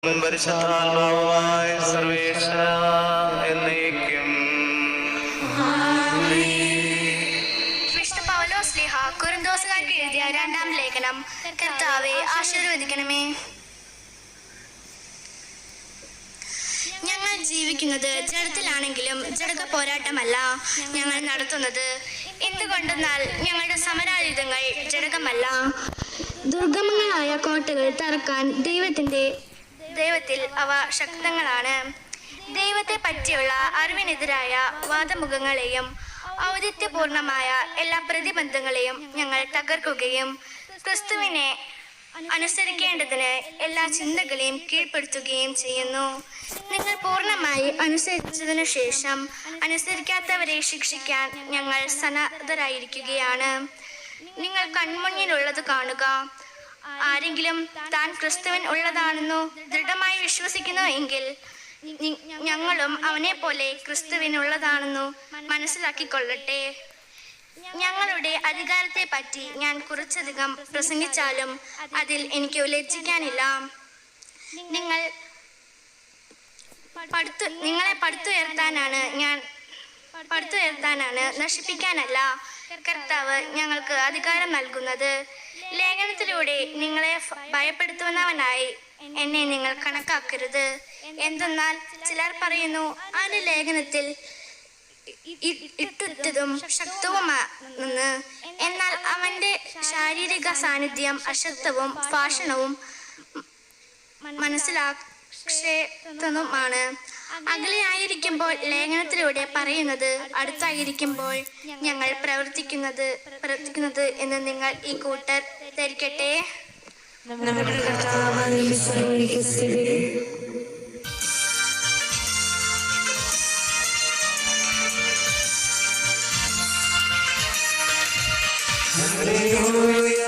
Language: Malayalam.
പരിശുദ്ധാത്മാവുമായ സർവേശ്വര എന്നേക്കും. വിശുദ്ധ പൗലോസ് ശ്ലീഹ കൊരിന്തോസുകാർക്ക് എഴുതിയ രണ്ടാം ലേഖനം. കർത്താവേ, ആശീർവദിക്കണമേ. ഞങ്ങൾ ജീവിക്കുന്നത് ജഡത്തിലാണെങ്കിലും ജഡക പോരാട്ടമല്ല ഞങ്ങൾ നടത്തുന്നത്. എന്തുകൊണ്ടെന്നാൽ ഞങ്ങളുടെ സമരായുധങ്ങൾ ജഡകമല്ല, ദുർഗമങ്ങളായ കോട്ടകൾ തകർക്കാൻ ദൈവത്തിൽ അവ ശക്തങ്ങളാണ്. ദൈവത്തെ പറ്റിയുള്ള അറിവിനെതിരായ വാദമുഖങ്ങളെയും ഔദിത്യപൂർണമായ എല്ലാ പ്രതിബന്ധങ്ങളെയും ഞങ്ങൾ തകർക്കുകയും ക്രിസ്തുവിനെ അനുസരിക്കേണ്ടതിന് എല്ലാ ചിന്തകളെയും കീഴ്പ്പെടുത്തുകയും ചെയ്യുന്നു. നിങ്ങൾ പൂർണ്ണമായി അനുസരിച്ചതിനു ശേഷം അനുസരിക്കാത്തവരെ ശിക്ഷിക്കാൻ ഞങ്ങൾ സന്നദ്ധരായിരിക്കുകയാണ്. നിങ്ങൾ കൺമുന്നിലുള്ളത് കാണുക. ആരെങ്കിലും താൻ ക്രിസ്തുവിൻ ഉള്ളതാണെന്നു ദൃഢമായി വിശ്വസിക്കുന്നു എങ്കിൽ ഞങ്ങളും അവനെ പോലെ ക്രിസ്തുവിനുള്ളതാണെന്നു മനസ്സിലാക്കിക്കൊള്ളട്ടെ. ഞങ്ങളുടെ അധികാരത്തെ പറ്റി ഞാൻ കുറച്ചധികം പ്രസംഗിച്ചാലും അതിൽ എനിക്ക് ലജ്ജിക്കാനില്ല. നിങ്ങളെ പടുത്തുയർത്താനാണ്, നശിപ്പിക്കാനല്ല കർത്താവ് ഞങ്ങൾക്ക് അധികാരം നൽകുന്നത്. ലേഖനത്തിലൂടെ നിങ്ങളെ ഭയപ്പെടുത്തുന്നവനായി എന്നെ നിങ്ങൾ കണക്കാക്കരുത്. എന്തെന്നാൽ ചിലർ പറയുന്നു, അവന്റെ ലേഖനത്തിൽ ഇട്ടുറ്റതും ശക്തവുമാണെന്ന്. എന്നാൽ അവന്റെ ശാരീരിക സാന്നിധ്യം അശക്തവും ഭാഷണവും മനസ്സിലാക്ഷേതുമാണ്. അകലെയായിരിക്കുമ്പോൾ ലേഖനത്തിലൂടെ പറയുന്നത്, അടുത്തായിരിക്കുമ്പോൾ ഞങ്ങൾ പ്രവർത്തിക്കുന്നത് എന്ന് നിങ്ങൾ ഈ കൂട്ടർ ധരിക്കട്ടെ. ഹല്ലേലൂയ.